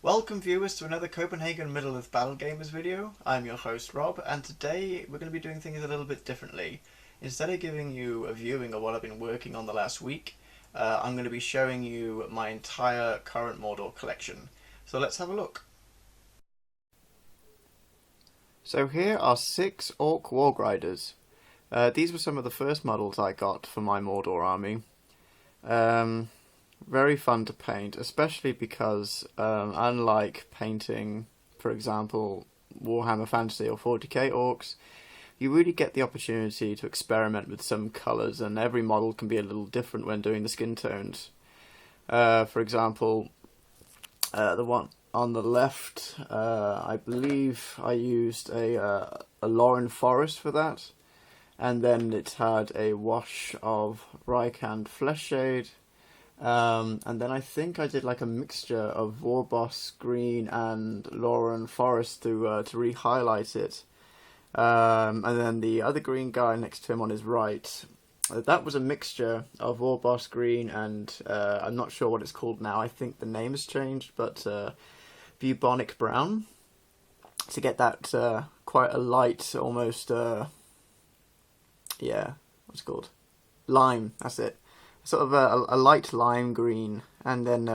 Welcome viewers to another Copenhagen Middle-earth Battle Gamers video. I'm your host Rob, and today we're going to be doing things a little bit differently. Instead of giving you a viewing of what I've been working on the last week, I'm going to be showing you my entire current Mordor collection. So let's have a look. So here are 6 orc warg riders. These were some of the first models I got for my Mordor army. Very fun to paint, especially because unlike painting, for example, Warhammer Fantasy or 40k orcs, you really get the opportunity to experiment with some colours, and every model can be a little different when doing the skin tones. For example, the one on the left, I believe I used a Lauren Forest for that, and then it had a wash of Rykand Flesh Shade. And then I think I did like a mixture of Gorbash green and Lauren Forest to re-highlight it. And then the other green guy next to him on his right, that was a mixture of Gorbash green and I'm not sure what it's called now. I think the name has changed, but bubonic brown, to get that quite a light, almost yeah, what's it called? Lime. That's it. Sort of a light lime green, and then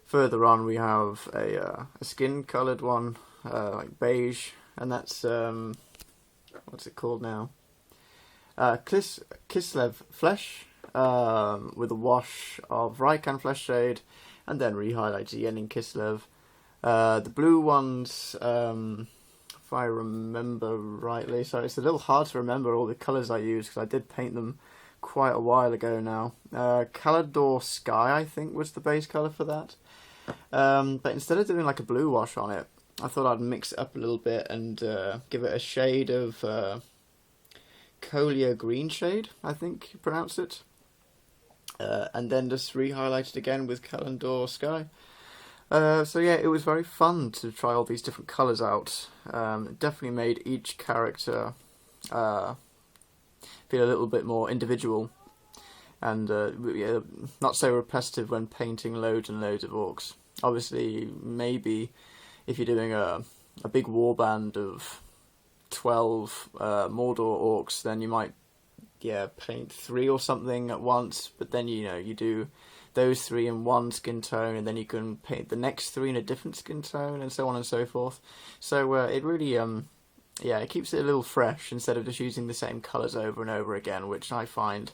further on we have a skin coloured one, like beige, and that's what's it called now? Kislev Flesh, with a wash of Rykand Flesh Shade, and then re-highlighted again in Kislev. The blue ones, if I remember rightly, so it's a little hard to remember all the colours I used because I did paint them quite a while ago now. Calador Sky, I think, was the base colour for that. But instead of doing like a blue wash on it, I thought I'd mix it up a little bit and give it a shade of Collier Green Shade, I think you pronounce it. And then just re-highlight it again with Calador Sky. So yeah, it was very fun to try all these different colours out. It definitely made each character feel a little bit more individual, and yeah, not so repetitive when painting loads and loads of orcs. Obviously, maybe if you're doing a big warband of 12 Mordor orcs, then you might paint 3 or something at once, but then you do those 3 in one skin tone, and then you can paint the next 3 in a different skin tone, and so on and so forth. So it really it keeps it a little fresh instead of just using the same colours over and over again, which I find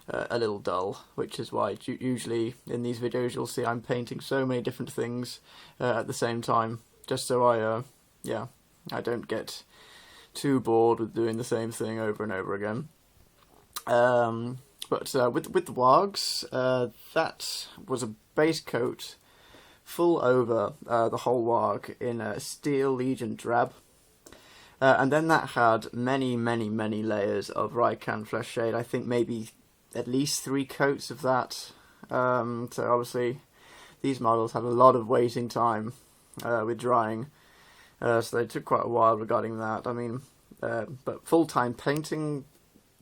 a little dull, which is why usually in these videos you'll see I'm painting so many different things at the same time, just so I don't get too bored with doing the same thing over and over again. But with the wargs, that was a base coat full over the whole warg in a Steel Legion drab. And then that had many layers of Rykand Flesh Shade. I think maybe at least 3 coats of that. So obviously these models had a lot of waiting time with drying. So they took quite a while regarding that. I mean, but full-time painting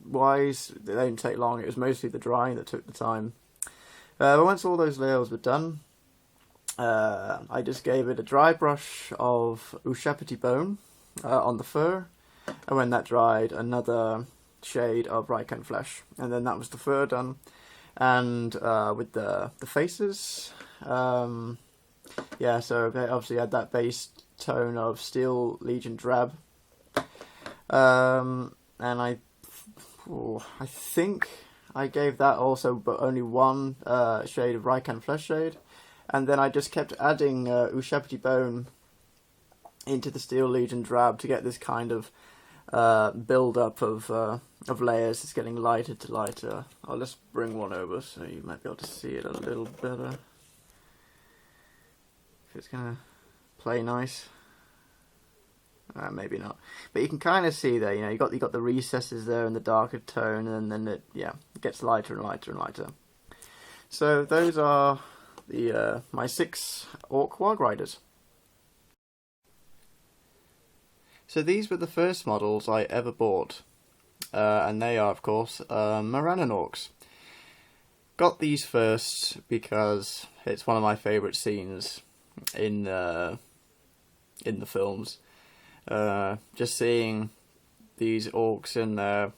wise, they didn't take long. It was mostly the drying that took the time. But once all those layers were done, I just gave it a dry brush of Ushapati Bone on the fur, and when that dried, another shade of Rykand Flesh, and then that was the fur done. And with the faces, so they obviously had that base tone of Steel Legion drab, and I think I gave that also, but only one shade of Rykand Flesh Shade, and then I just kept adding Ushapati Bone into the Steel Legion drab to get this kind of build up of layers. It's getting lighter to lighter. I'll just bring one over so you might be able to see it a little better. If it's gonna play nice, maybe not. But you can kind of see there. You got the recesses there in the darker tone, and then it gets lighter and lighter and lighter. So those are the my 6 orc warg riders. So these were the first models I ever bought, and they are, of course, Morannon orcs. Got these first because it's one of my favourite scenes. in the films. Just seeing these orcs in their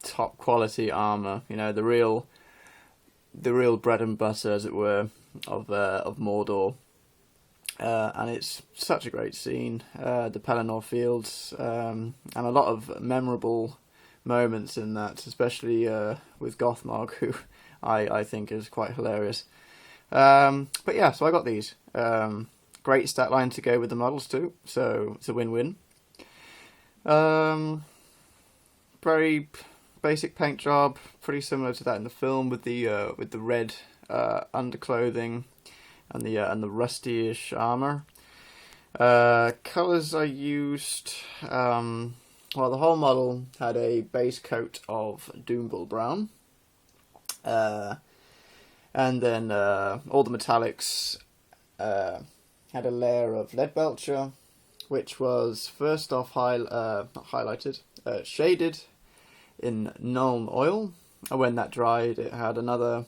top quality armor, you know, the real bread and butter, as it were, of Mordor. And it's such a great scene, the Pelennor Fields, and a lot of memorable moments in that, especially with Gothmog, who I think is quite hilarious. But yeah, so I got these. Great stat line to go with the models too, so it's a win-win. Very basic paint job, pretty similar to that in the film, with the red underclothing and the rusty-ish armor. Colours I used, well, the whole model had a base coat of Doombull Brown, and then all the metallics had a layer of Leadbelcher, which was first off shaded in Nuln Oil, and when that dried it had another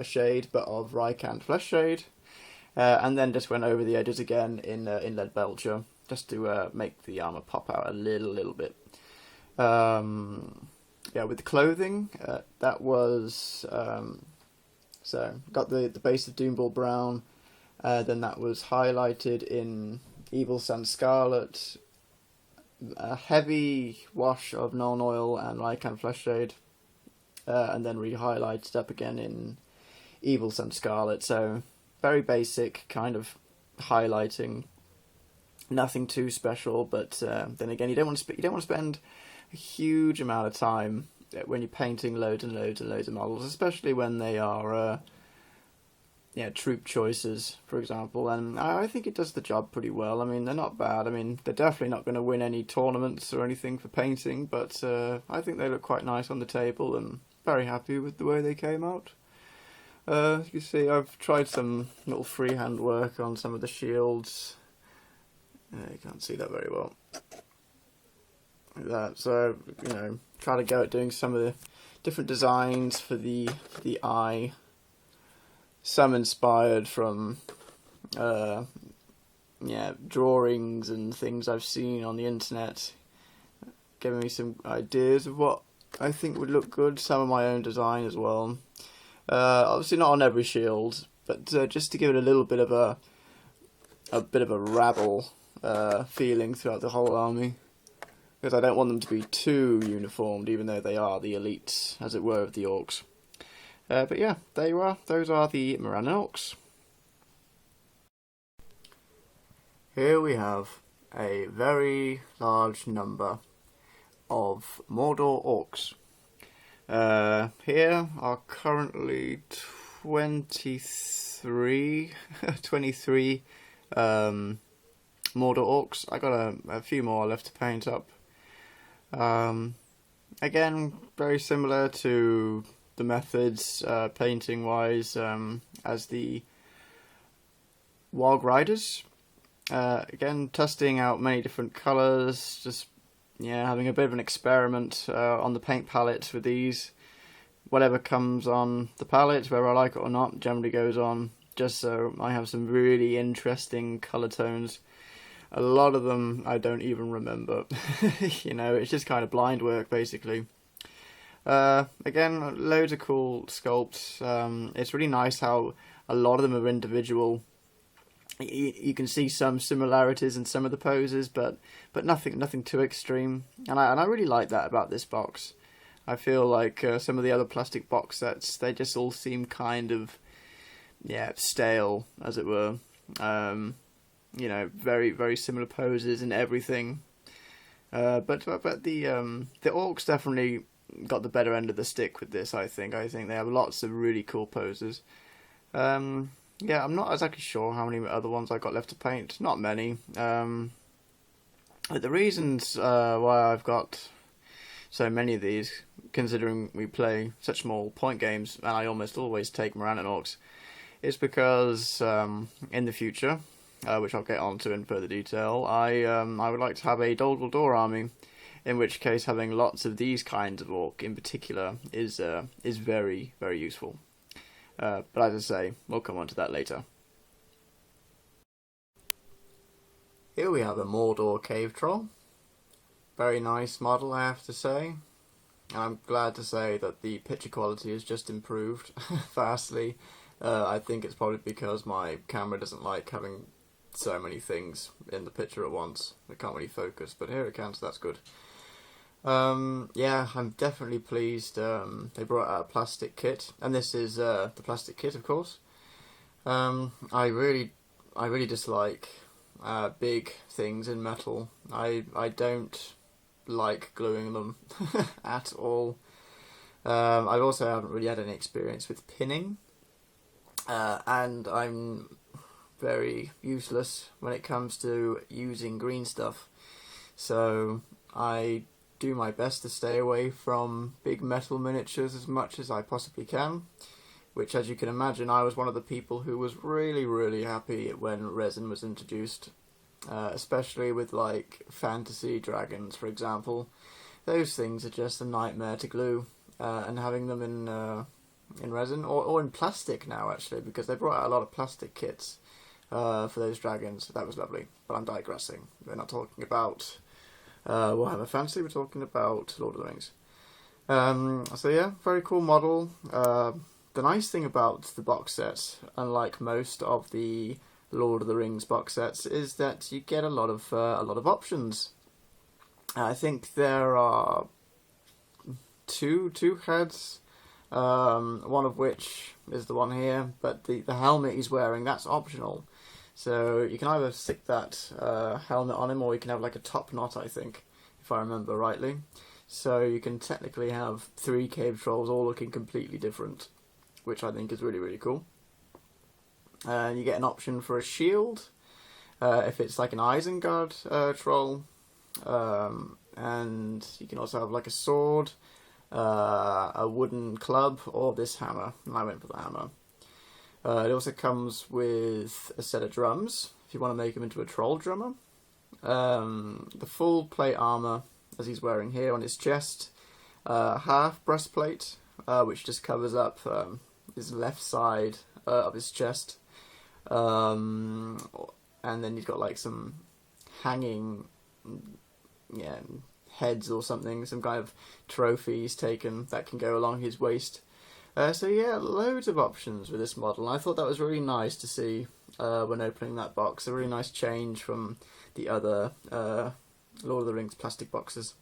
shade, but of Rykant Flesh Shade, and then just went over the edges again in Leadbelcher, just to make the armour pop out a little bit. Yeah, with the clothing, that was, so got the base of Doombull Brown, then that was highlighted in Evil Sun Scarlet, a heavy wash of Nuln Oil and Rykant Flesh Shade, and then re-highlighted up again in Evil Sun Scarlet. So very basic kind of highlighting, nothing too special. But then again, you don't want to spend a huge amount of time when you're painting loads and loads and loads of models, especially when they are troop choices, for example, and I think it does the job pretty well. I mean, they're not bad. I mean, they're definitely not going to win any tournaments or anything for painting, but I think they look quite nice on the table, and very happy with the way they came out. As you can see, I've tried some little freehand work on some of the shields. You can't see that very well. Like that. So, you know, try to go at doing some of the different designs for the eye. Some inspired from drawings and things I've seen on the internet, giving me some ideas of what I think would look good. Some of my own design as well. Obviously not on every shield, but just to give it a little bit of a rabble feeling throughout the whole army, because I don't want them to be too uniformed, even though they are the elites, as it were, of the orcs. But yeah, there you are. Those are the Morannon orcs. Here we have a very large number of Mordor orcs. Here are currently 23 Mordor orcs. I got a few more left to paint up. Again, very similar to the methods painting wise as the Warg Riders. Again, testing out many different colours, just having a bit of an experiment on the paint palette with these. Whatever comes on the palette, whether I like it or not, generally goes on, just so I have some really interesting colour tones. A lot of them I don't even remember. It's just kind of blind work basically. Again, loads of cool sculpts. It's really nice how a lot of them are individual. You can see some similarities in some of the poses, but nothing too extreme. And I really like that about this box. I feel like some of the other plastic box sets, they just all seem kind of stale, as it were. Very very similar poses and everything. But the orcs definitely got the better end of the stick with this. I think they have lots of really cool poses. I'm not exactly sure how many other ones I got left to paint. Not many. But the reasons why I've got so many of these, considering we play such small point games, and I almost always take Morannon orcs, is because in the future, which I'll get onto in further detail, I would like to have a Dol Guldur army, in which case having lots of these kinds of orc in particular is very, very useful. But as I say, we'll come on to that later. Here we have a Mordor cave troll. Very nice model, I have to say. I'm glad to say that the picture quality has just improved vastly. I think it's probably because my camera doesn't like having so many things in the picture at once. It can't really focus, but here it can, so that's good. Yeah, I'm definitely pleased they brought out a plastic kit, and this is the plastic kit, of course. I really dislike big things in metal. I don't like gluing them at all. I also haven't really had any experience with pinning, and I'm very useless when it comes to using green stuff. So I do my best to stay away from big metal miniatures as much as I possibly can, which, as you can imagine, I was one of the people who was really happy when resin was introduced, especially with like fantasy dragons, for example. Those things are just a nightmare to glue, and having them in resin or in plastic now, actually, because they brought out a lot of plastic kits for those dragons. That was lovely, but I'm digressing. We're not talking about Warhammer Fantasy, we're talking about Lord of the Rings. So yeah, very cool model. The nice thing about the box set, unlike most of the Lord of the Rings box sets, is that you get a lot of options. I think there are two heads, one of which is the one here, but the helmet he's wearing, that's optional. So you can either stick that helmet on him, or you can have like a top knot, I think, if I remember rightly. So you can technically have 3 cave trolls all looking completely different, which I think is really cool. You get an option for a shield, if it's like an Isengard troll, and you can also have like a sword, a wooden club, or this hammer, and I went for the hammer. It also comes with a set of drums, if you want to make him into a troll drummer. The full plate armour, as he's wearing here on his chest, half breastplate, which just covers up his left side of his chest, and then he's got like some hanging heads or something, some kind of trophies taken that can go along his waist. So yeah, loads of options with this model. I thought that was really nice to see when opening that box. A really nice change from the other Lord of the Rings plastic boxes.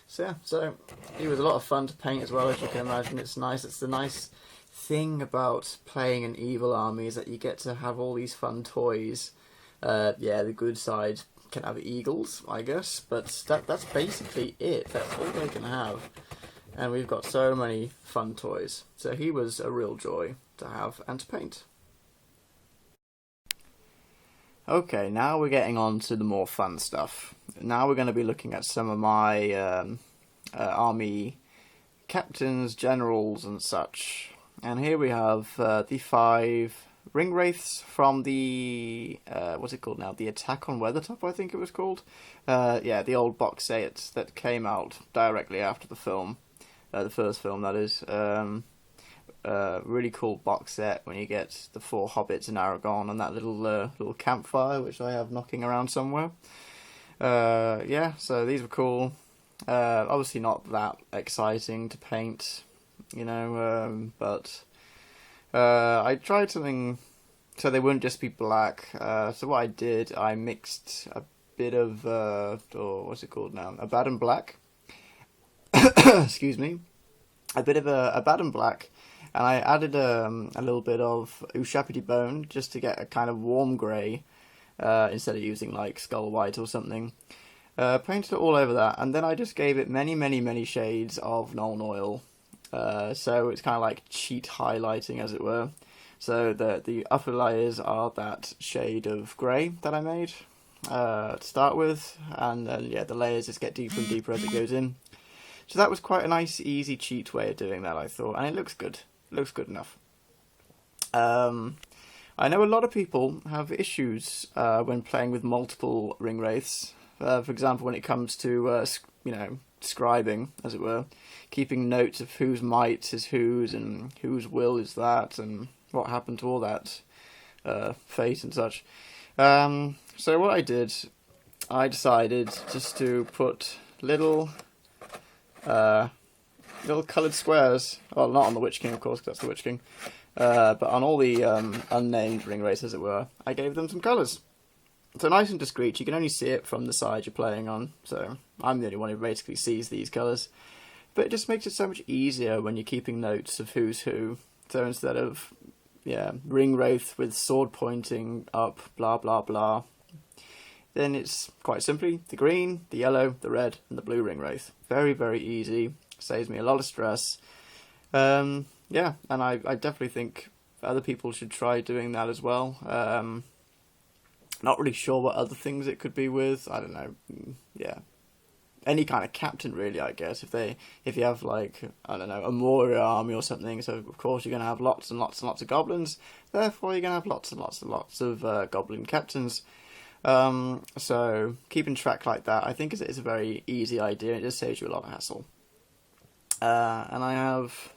So yeah, so he was a lot of fun to paint as well, as you can imagine. It's nice. It's the nice thing about playing an evil army, is that you get to have all these fun toys. Yeah, the good side can have eagles, I guess, but that's basically it. That's all they can have. And we've got so many fun toys. So he was a real joy to have and to paint. Okay, now we're getting on to the more fun stuff. Now we're going to be looking at some of my army captains, generals and such. And here we have the 5 Ringwraiths from the, what's it called now? The Attack on Weathertop, I think it was called. Yeah, the old box set that came out directly after the film. The first film, that is. Really cool box set when you get the 4 hobbits and Aragorn and that little campfire, which I have knocking around somewhere. Yeah, so these were cool. Obviously not that exciting to paint, you know, but I tried something so they wouldn't just be black. So what I did, I mixed a bit of, what's it called now? Abaddon black. Excuse me. A bit of a Abaddon black, and I added a little bit of Ushapiti bone just to get a kind of warm grey, instead of using like skull white or something. Painted it all over that, and then I just gave it many shades of Nuln Oil. So it's kind of like cheat highlighting, as it were. So the upper layers are that shade of grey that I made to start with, and then yeah, the layers just get deeper and deeper as it goes in. So that was quite a nice, easy cheat way of doing that, I thought, and it looks good. It looks good enough. I know a lot of people have issues when playing with multiple Ringwraiths. For example, when it comes to, scribing, as it were, keeping notes of whose might is whose and whose will is that, and what happened to all that fate and such. So what I decided just to put little coloured squares. Well, not on the Witch King, of course, 'cause that's the Witch King. But on all the unnamed Ringwraiths, as it were, I gave them some colours. So nice and discreet. You can only see it from the side you're playing on. So I'm the only one who basically sees these colours. But it just makes it so much easier when you're keeping notes of who's who. So instead of, Ringwraith with sword pointing up, blah blah blah, then it's quite simply the green, the yellow, the red, and the blue Ringwraith. Very, very easy. Saves me a lot of stress. And I definitely think other people should try doing that as well. Not really sure what other things it could be with. I don't know. Yeah. Any kind of captain, really, I guess. If you have, like, I don't know, a Mordor army or something, so of course you're going to have lots and lots and lots of goblins. Therefore, you're going to have lots and lots and lots of goblin captains. So keeping track like that, I think, is a very easy idea. It just saves you a lot of hassle. And I have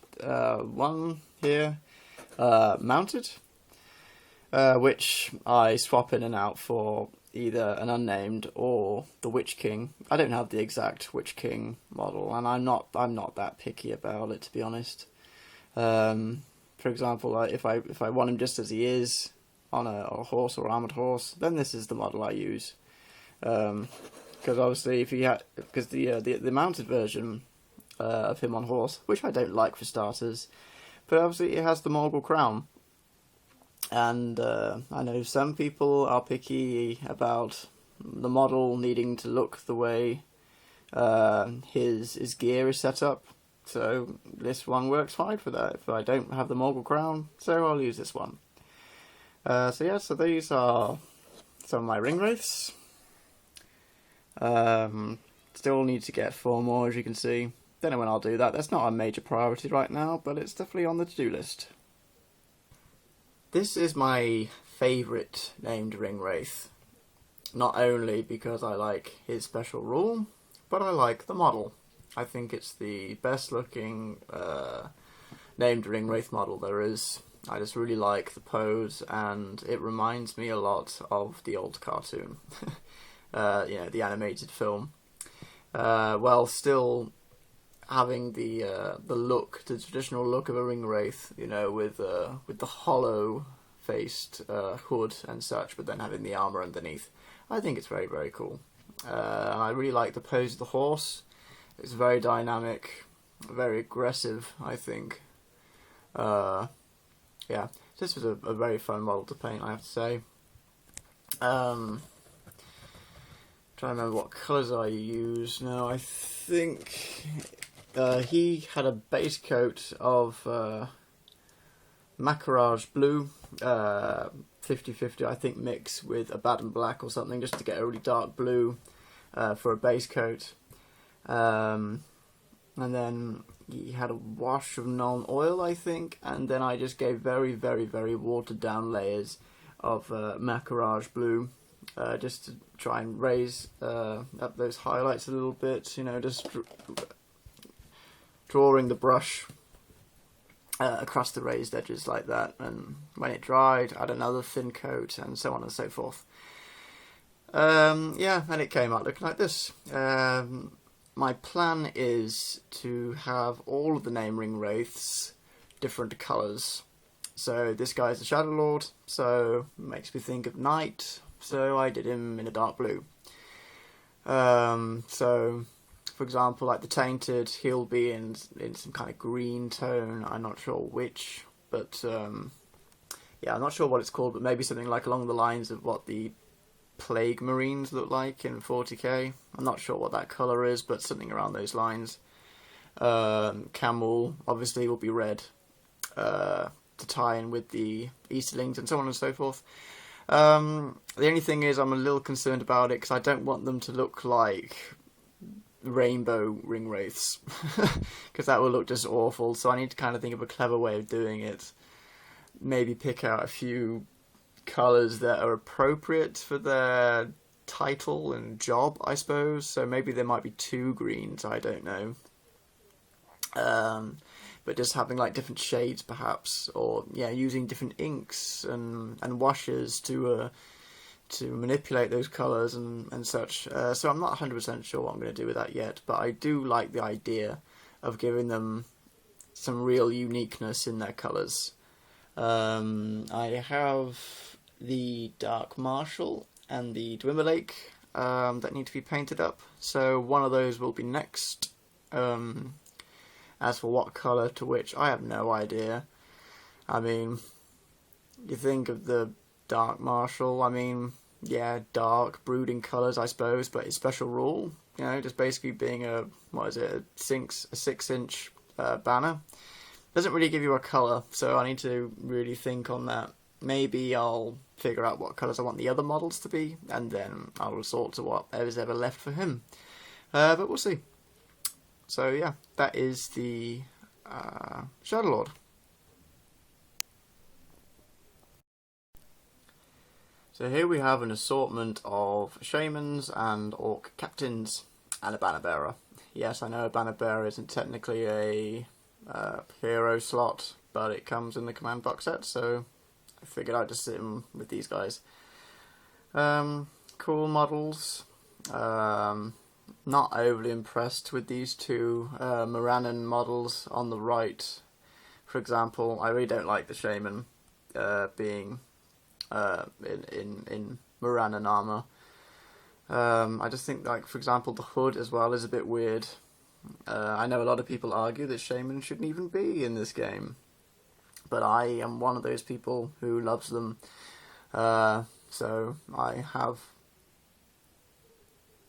one here mounted, which I swap in and out for either an unnamed or the Witch King. I don't have the exact Witch King model, and I'm not that picky about it, to be honest. For example, if I want him just as he is on a horse or armored horse, then this is the model I use. Because obviously, the mounted version of him on horse, which I don't like for starters, but obviously it has the Morgul crown. And I know some people are picky about the model needing to look the way his gear is set up. So this one works fine for that. If I don't have the Morgul crown, so I'll use this one. So these are some of my Ringwraiths. Still need to get 4 more, as you can see. Don't know when I'll do that. That's not a major priority right now, but it's definitely on the to-do list. This is my favourite named Ringwraith. Not only because I like his special rule, but I like the model. I think it's the best looking named Ringwraith model there is. I just really like the pose, and it reminds me a lot of the old cartoon. The animated film. While still having the look, the traditional look of a Ringwraith, with the hollow faced hood and such, but then having the armour underneath. I think it's very, very cool. And I really like the pose of the horse. It's very dynamic, very aggressive, I think. This was a very fun model to paint, I have to say. Trying to remember what colours I used now. I think he had a base coat of Macarage blue, 50-50 I think, mix with Abaddon black or something, just to get a really dark blue for a base coat. And then he had a wash of Nuln oil, I think, and then I just gave very, very, very watered down layers of Macarage blue, just to try and raise up those highlights a little bit, just drawing the brush across the raised edges like that, and when it dried, add another thin coat, and so on and so forth. And it came out looking like this. My plan is to have all of the name Ringwraiths different colours. So this guy's the Shadow Lord, so makes me think of night, so I did him in a dark blue. So, for example, like the Tainted, he'll be in some kind of green tone. I'm not sure which, but I'm not sure what it's called, but maybe something like along the lines of what the Plague Marines look like in 40k. I'm not sure what that colour is, but something around those lines. Camel obviously will be red to tie in with the Easterlings and so on and so forth. The only thing is I'm a little concerned about it because I don't want them to look like rainbow Ringwraiths because that will look just awful, so I need to kind of think of a clever way of doing it. Maybe pick out a few colours that are appropriate for their title and job, I suppose. So maybe there might be 2 greens, I don't know. But just having like different shades perhaps, or using different inks and washes to to manipulate those colours and such. So I'm not 100% sure what I'm going to do with that yet, but I do like the idea of giving them some real uniqueness in their colours. I have the Dark Marshal and the Dwimmerlake that need to be painted up, so one of those will be next. As for what colour to which, I have no idea. I mean, you think of the Dark Marshal, I mean, yeah, dark, brooding colours, I suppose, but his special rule, you know, just basically being a 6-inch banner, doesn't really give you a colour, so I need to really think on that. Maybe I'll figure out what colours I want the other models to be, and then I'll resort to whatever's ever left for him. But we'll see. So yeah, that is the Shadow Lord. So here we have an assortment of shamans and orc captains and a banner bearer. Yes, I know a banner bearer isn't technically a hero slot, but it comes in the command box set, so I figured I'd just sit in with these guys. Cool models. Not overly impressed with these two Morannon models on the right. For example, I really don't like the shaman being in Morannon armour. I just think, like, for example, the hood as well is a bit weird. I know a lot of people argue that shaman shouldn't even be in this game, but I am one of those people who loves them. So I have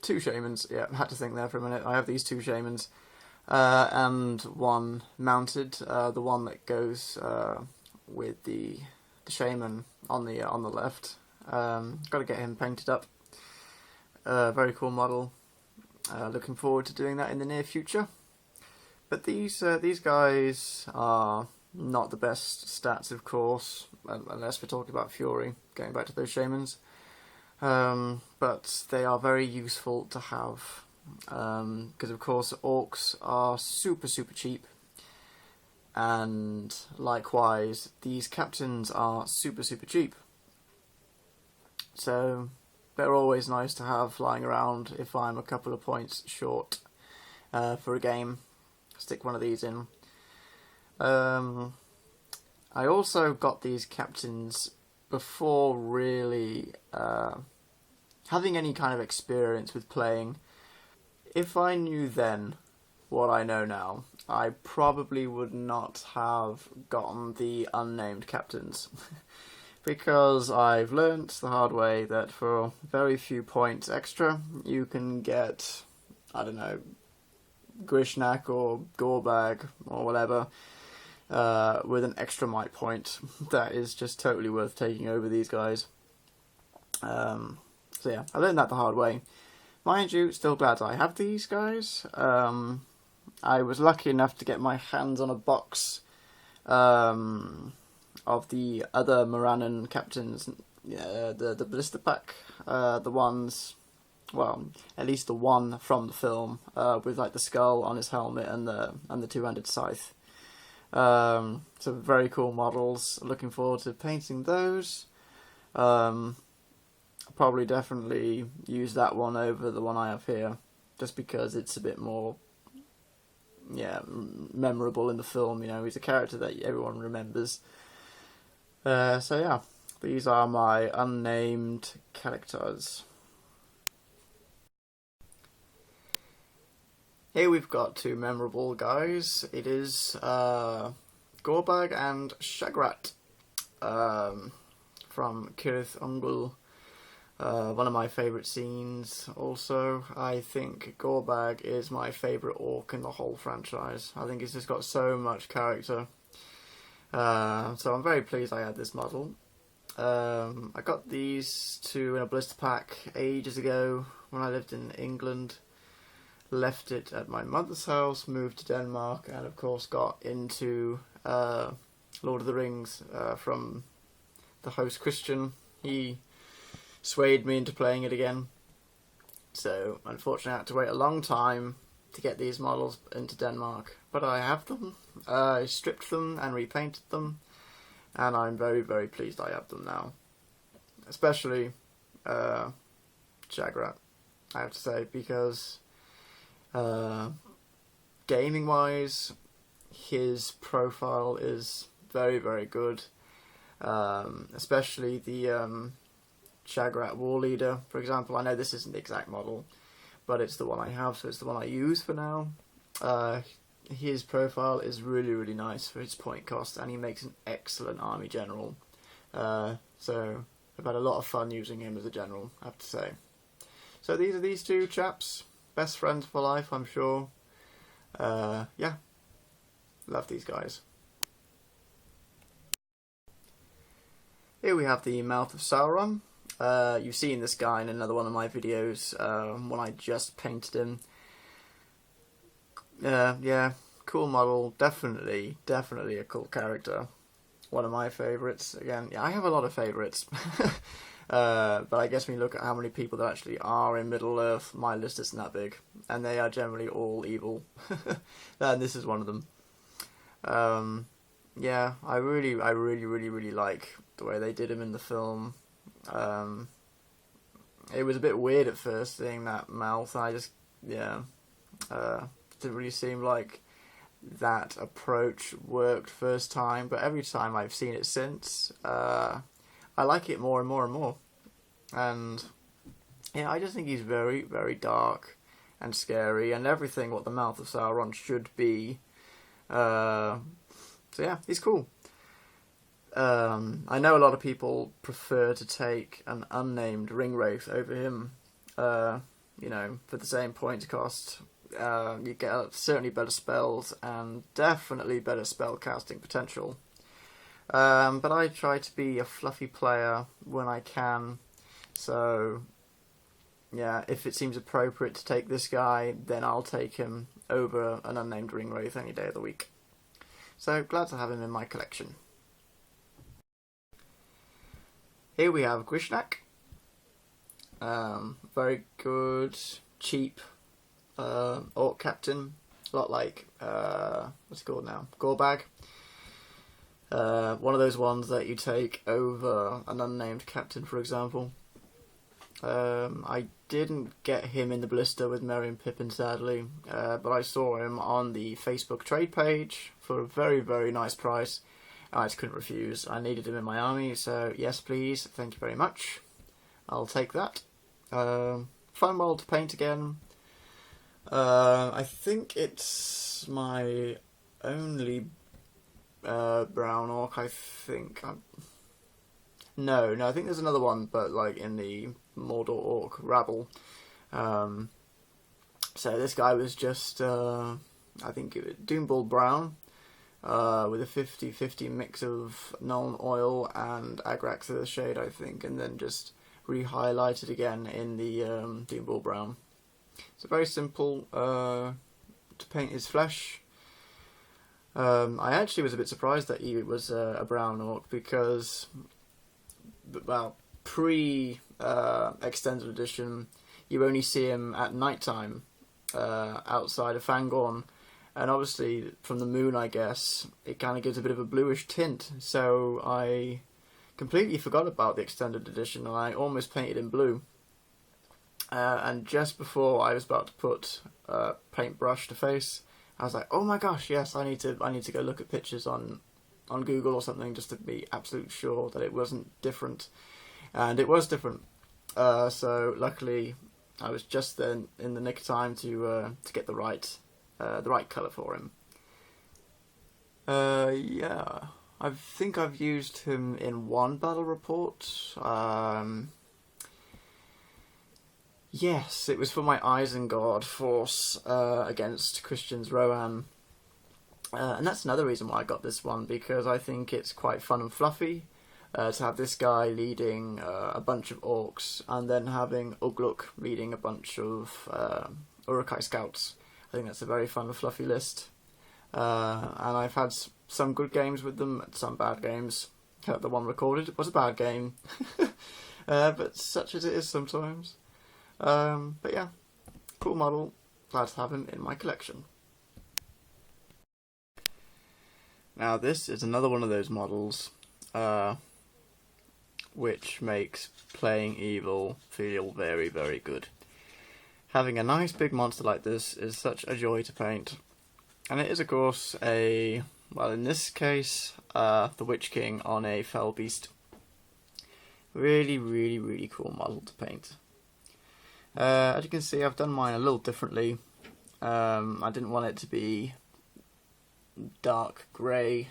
two shamans. Yeah, I had to think there for a minute. I have these two shamans and one mounted. The one that goes with the shaman on the left. Got to get him painted up. Very cool model. Looking forward to doing that in the near future. But these guys are not the best stats, of course, unless we're talking about Fury, going back to those shamans. But they are very useful to have, because of course orcs are super cheap, and likewise these captains are super cheap. So they're always nice to have lying around if I'm a couple of points short for a game. Stick one of these in. I also got these captains before really having any kind of experience with playing. If I knew then what I know now, I probably would not have gotten the unnamed captains. Because I've learnt the hard way that for very few points extra, you can get, I don't know, Grishnakh or Gorbash or whatever, with an extra might point. That is just totally worth taking over these guys. So yeah, I learned that the hard way. Mind you, still glad I have these guys. I was lucky enough to get my hands on a box of the other Morannon captains, the blister pack, the ones, well, at least the one from the film, with like the skull on his helmet and the two-handed scythe. So very cool models. Looking forward to painting those. Probably definitely use that one over the one I have here, just because it's a bit more, memorable in the film. You know, he's a character that everyone remembers. So yeah, these are my unnamed characters. Here we've got two memorable guys. It is Gorbash and Shagrat from Cirith Ungol. One of my favourite scenes. Also, I think Gorbash is my favourite orc in the whole franchise. I think he's just got so much character. So I'm very pleased I had this model. I got these two in a blister pack ages ago when I lived in England. Left it at my mother's house, moved to Denmark, and of course got into Lord of the Rings from the host Christian. He swayed me into playing it again. So unfortunately I had to wait a long time to get these models into Denmark. But I have them. I stripped them and repainted them, and I'm very pleased I have them now. Especially shagrat, I have to say, because gaming wise, his profile is very, very good. Especially the shagrat war leader, for example. I know this isn't the exact model, but it's the one I have, so it's the one I use for now. His profile is really, really nice for its point cost, and he makes an excellent army general. So I've had a lot of fun using him as a general, I have to say. So these are these two chaps, best friends for life, I'm sure. Yeah, love these guys. Here we have the Mouth of Sauron. You've seen this guy in another one of my videos when I just painted him. Yeah, cool model, definitely a cool character. One of my favourites. Again, yeah, I have a lot of favourites. But I guess when you look at how many people there actually are in Middle-earth, my list isn't that big. And they are generally all evil. And this is one of them. Yeah, I really like the way they did him in the film. It was a bit weird at first seeing that mouth. I just, yeah, didn't really seem like that approach worked first time, but every time I've seen it since, I like it more and more and more. And yeah, I just think he's very, very dark and scary and everything what the Mouth of Sauron should be. So yeah, he's cool. I know a lot of people prefer to take an unnamed Ringwraith over him, you know, for the same points cost. You get certainly better spells and definitely better spell casting potential. But I try to be a fluffy player when I can, so yeah, if it seems appropriate to take this guy, then I'll take him over an unnamed Ringwraith any day of the week. So glad to have him in my collection. Here we have Grishnakh. Very good, cheap orc captain. A lot like, what's it called now? Gorbash. One of those ones that you take over an unnamed captain, for example. I didn't get him in the blister with Merry and Pippin, sadly, but I saw him on the Facebook trade page for a very, very nice price. I just couldn't refuse. I needed him in my army, so yes please, thank you very much. I'll take that. Fun model to paint again. I think it's my only brown orc, I think. No, I think there's another one, but like in the Mordor orc rabble. So this guy was just, I think it was Doomball brown, with a 50-50 mix of Nuln Oil and Agrax shade, I think, and then just re-highlighted again in the Doomball brown. It's very simple to paint his flesh. I actually was a bit surprised that he was a brown orc because, well, pre-extended edition, you only see him at night time outside of Fangorn, and obviously from the moon, I guess, it kind of gives a bit of a bluish tint, so I completely forgot about the extended edition and I almost painted in blue. And just before I was about to put paintbrush to face, I was like, oh my gosh, yes, I need to go look at pictures on Google or something just to be absolutely sure that it wasn't different. And it was different. So luckily I was just then in the nick of time to get the right colour for him. Yeah, I think I've used him in one battle report. Yes, it was for my Isengard force against Christian's Rohan. And that's another reason why I got this one, because I think it's quite fun and fluffy to have this guy leading a bunch of orcs and then having Ugluk leading a bunch of Uruk-hai scouts. I think that's a very fun and fluffy list. And I've had some good games with them, some bad games. The one recorded was a bad game. But such as it is sometimes. But yeah, cool model. Glad to have him in my collection. Now this is another one of those models which makes playing evil feel very, very good. Having a nice big monster like this is such a joy to paint. And it is, of course, well, in this case, the Witch King on a fell beast. Really, really, really cool model to paint. As you can see, I've done mine a little differently. I didn't want it to be dark grey,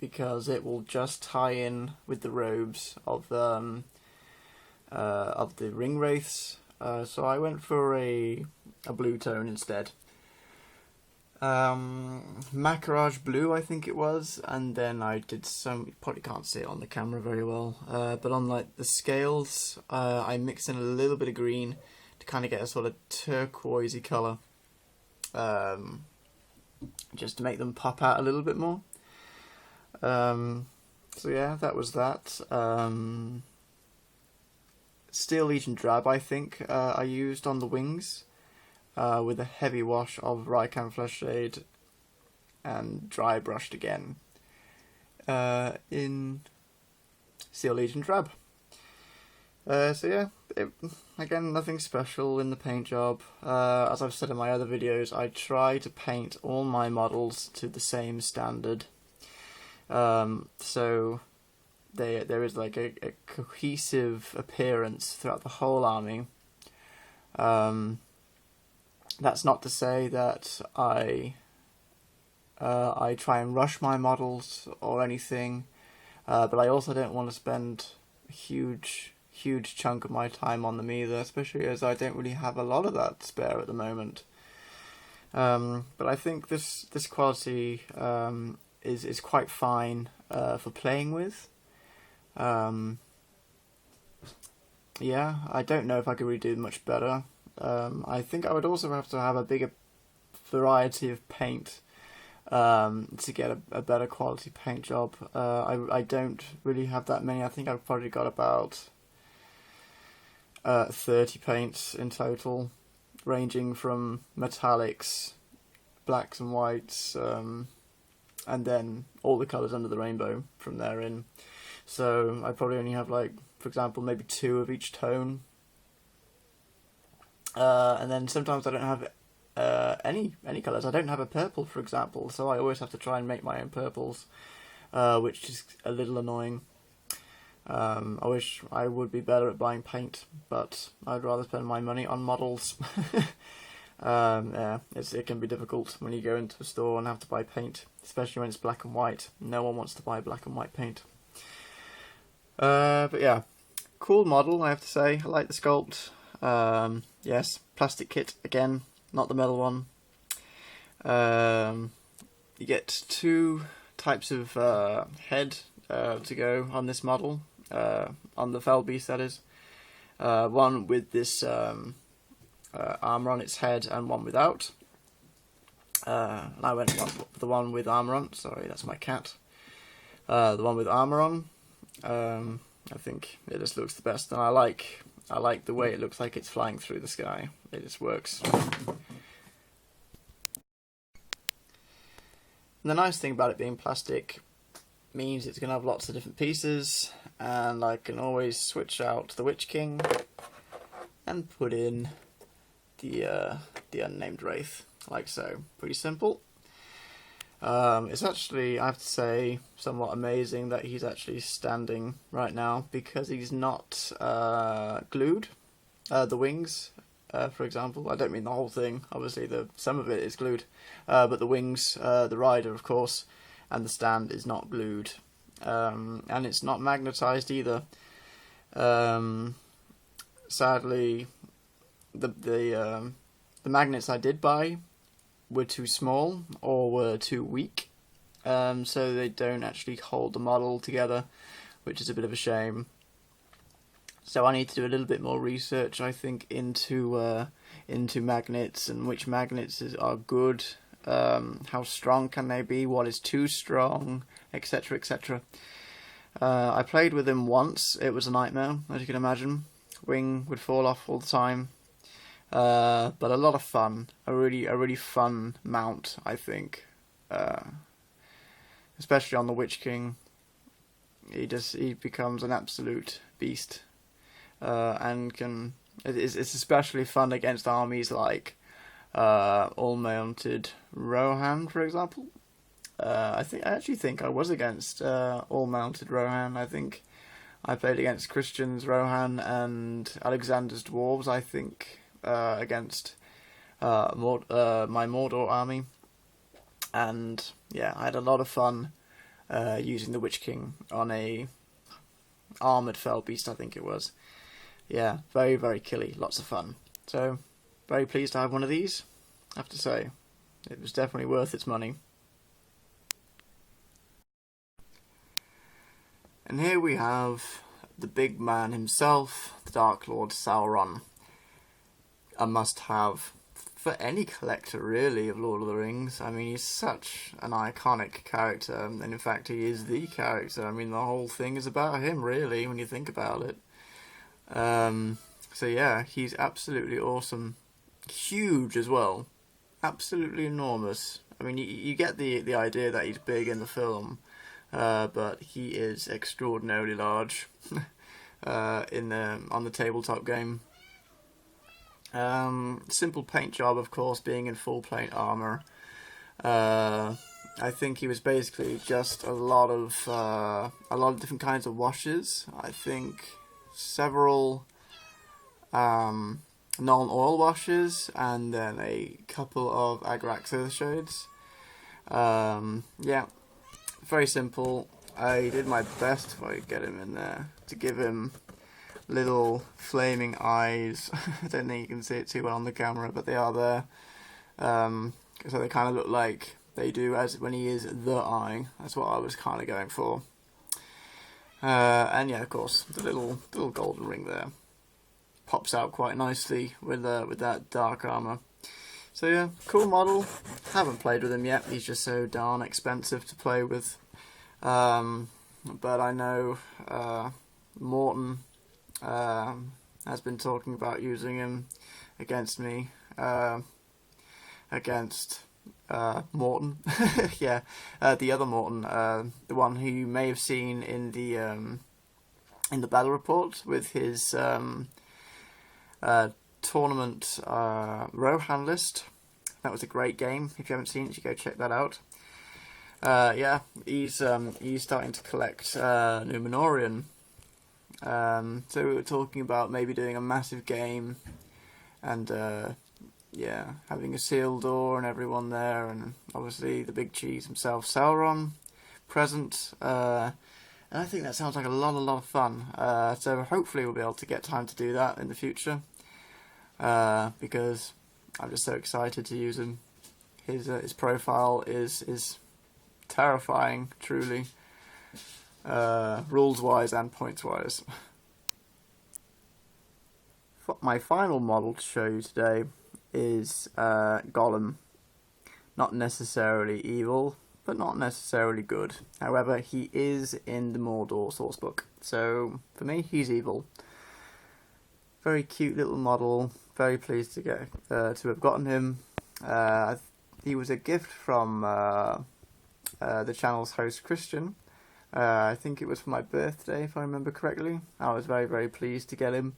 because it will just tie in with the robes of the Ringwraiths. So I went for a blue tone instead. Macarage blue, I think it was, and then I did some, you probably can't see it on the camera very well, but on like the scales, I mixed in a little bit of green to kind of get a sort of turquoisey colour, just to make them pop out a little bit more. So yeah, that was that. Steel Legion Drab, I think, I used on the wings, with a heavy wash of Rycan Flesh Shade and dry brushed again in Steel Legion Drab. So yeah, again, nothing special in the paint job. As I've said in my other videos, I try to paint all my models to the same standard. So there is like a cohesive appearance throughout the whole army. That's not to say that I try and rush my models or anything, but I also don't want to spend a huge chunk of my time on them either, especially as I don't really have a lot of that spare at the moment. But I think this quality is quite fine for playing with. Yeah, I don't know if I could really do much better. I think I would also have to have a bigger variety of paint to get a better quality paint job. I don't really have that many. I think I've probably got about 30 paints in total, ranging from metallics, blacks and whites, and then all the colours under the rainbow from there in. So I probably only have, like, for example, maybe 2 of each tone. And then sometimes I don't have any colours. I don't have a purple, for example, so I always have to try and make my own purples, which is a little annoying. I wish I would be better at buying paint, but I'd rather spend my money on models. Yeah, it can be difficult when you go into a store and have to buy paint, especially when it's black and white. No one wants to buy black and white paint. But yeah, cool model, I have to say. I like the sculpt. Yes, plastic kit again, not the metal one. You get 2 types of head to go on this model, on the fell beast, that is. One with this armour on its head and one without. And I went for the one with armour on. Sorry, that's my cat. The one with armour on. I think it just looks the best, and I like the way it looks like it's flying through the sky. It just works. And the nice thing about it being plastic means it's going to have lots of different pieces, and I can always switch out the Witch King and put in the unnamed wraith, like so. Pretty simple. It's actually, I have to say, somewhat amazing that he's actually standing right now, because he's not glued. The wings, for example, I don't mean the whole thing, obviously some of it is glued, but the wings, the rider of course, and the stand is not glued, and it's not magnetised either. Sadly, the magnets I did buy were too small or were too weak, so they don't actually hold the model together, which is a bit of a shame. So I need to do a little bit more research, I think, into magnets, and which magnets are good, how strong can they be, what is too strong, etc, etc. I played with him once. It was a nightmare, as you can imagine. Wing would fall off all the time. But a lot of fun, a really fun mount, I think, especially on the Witch King. he becomes an absolute beast, and it's especially fun against armies like all-mounted Rohan, for example. I actually think I was against all-mounted Rohan. I think I played against Christian's Rohan and Alexander's dwarves. I think against my Mordor army, and yeah, I had a lot of fun using the Witch King on a armored fell beast. I think it was. Yeah, very, very killy. Lots of fun. So, very pleased to have one of these. I have to say, it was definitely worth its money. And here we have the big man himself, the Dark Lord Sauron. A must-have for any collector, really, of Lord of the Rings. I mean, he's such an iconic character, and in fact, he is the character. I mean, the whole thing is about him, really, when you think about it. So yeah, he's absolutely awesome. Huge as well. Absolutely enormous. I mean, you get the idea that he's big in the film, but he is extraordinarily large on the tabletop game. Simple paint job, of course, being in full plate armor. I think he was basically just a lot of different kinds of washes. I think several non-oil washes, and then a couple of Agrax Earth Shades. Yeah, very simple. I did my best if I could get him in there to give him little flaming eyes. I don't think you can see it too well on the camera, but they are there. So they kind of look like they do as when he is the Eye. That's what I was kind of going for. And yeah, of course, the little golden ring there pops out quite nicely with that dark armor. So yeah, cool model. Haven't played with him yet. He's just so darn expensive to play with. But I know Morton has been talking about using him against me, against Morton. Yeah, the other Morton, the one who you may have seen in the battle report with his tournament Rohan list. That was a great game. If you haven't seen it, you go check that out. Yeah, he's starting to collect Numenorian. So we were talking about maybe doing a massive game, and yeah, having a sealed door and everyone there, and obviously the big cheese himself, Sauron, present. And I think that sounds like a lot of fun. So hopefully we'll be able to get time to do that in the future, because I'm just so excited to use him. His profile is terrifying, truly. Rules wise and points wise. My final model to show you today is Gollum. Not necessarily evil, but not necessarily good. However, he is in the Mordor sourcebook, so for me, he's evil. Very cute little model. Very pleased to have gotten him. He was a gift from the channel's host Christian. I think it was for my birthday, if I remember correctly. I was very, very pleased to get him.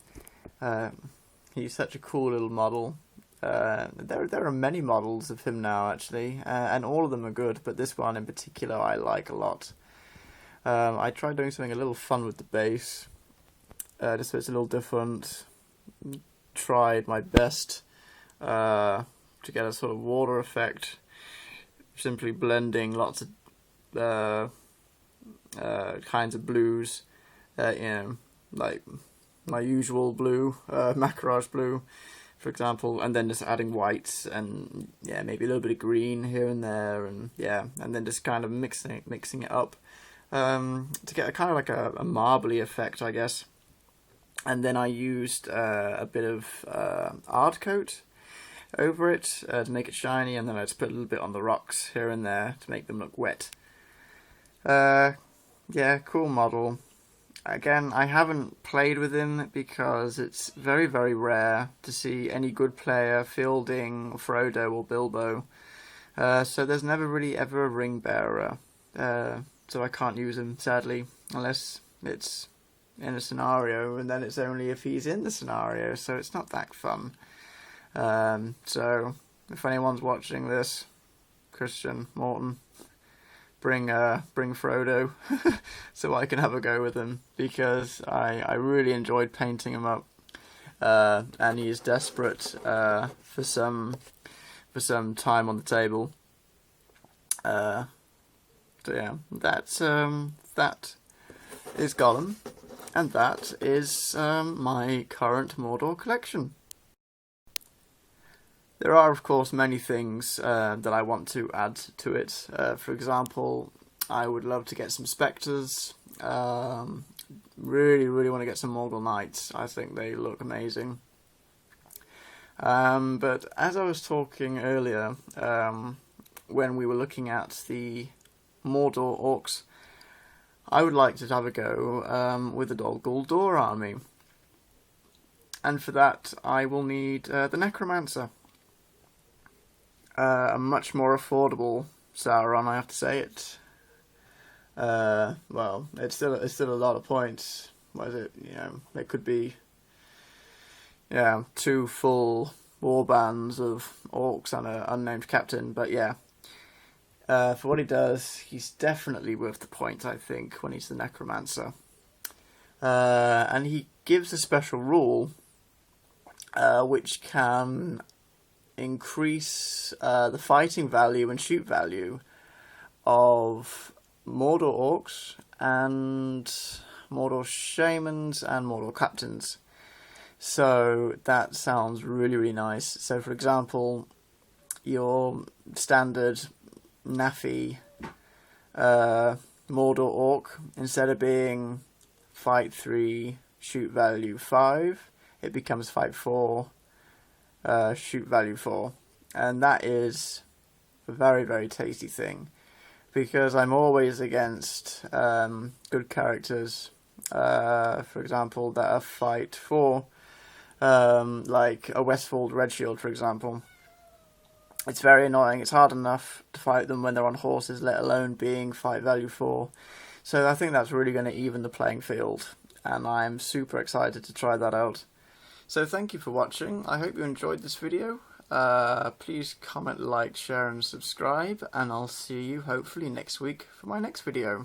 He's such a cool little model. There are many models of him now, actually, and all of them are good, but this one in particular I like a lot. I tried doing something a little fun with the base, just so it's a little different. Tried my best to get a sort of water effect, simply blending lots of kinds of blues, you know, like my usual blue, Macarage blue, for example, and then just adding whites and yeah, maybe a little bit of green here and there, and yeah, and then just kind of mixing it up to get a kind of like a marbly effect, I guess. And then I used a bit of art coat over it to make it shiny, and then I just put a little bit on the rocks here and there to make them look wet. Yeah, cool model. Again, I haven't played with him because it's very, very rare to see any good player fielding Frodo or Bilbo. So there's never really ever a ring bearer. so I can't use him, sadly, unless it's in a scenario, and then it's only if he's in the scenario, so it's not that fun. So if anyone's watching this, Christian, Morton, bring Frodo so I can have a go with him, because I really enjoyed painting him up, and he is desperate for some time on the table. So yeah, that is Gollum, and that is my current Mordor collection. There are, of course, many things that I want to add to it. For example, I would love to get some spectres. Really want to get some Mordor Knights. I think they look amazing. But as I was talking earlier, when we were looking at the Mordor orcs, I would like to have a go with the Dol Guldur army. And for that, I will need the Necromancer. A much more affordable Sauron, I have to say it. Well, it's still a lot of points. What is it? It could be 2 full war bands of orcs and an unnamed captain. But yeah, for what he does, he's definitely worth the point, I think, when he's the Necromancer. And he gives a special rule, which can increase the fighting value and shoot value of Mordor orcs and Mordor shamans and Mordor captains. So that sounds really nice. So for example, your standard Naffy Mordor orc, instead of being fight 3, shoot value 5, it becomes fight 4, shoot value 4, and that is a very tasty thing, because I'm always against good characters, for example, that are fight 4, like a Westfold Redshield, for example. It's very annoying. It's hard enough to fight them when they're on horses, let alone being fight value 4. So I think that's really going to even the playing field, and I'm super excited to try that out. So thank you for watching. I hope you enjoyed this video. Please comment, like, share and subscribe, and I'll see you hopefully next week for my next video.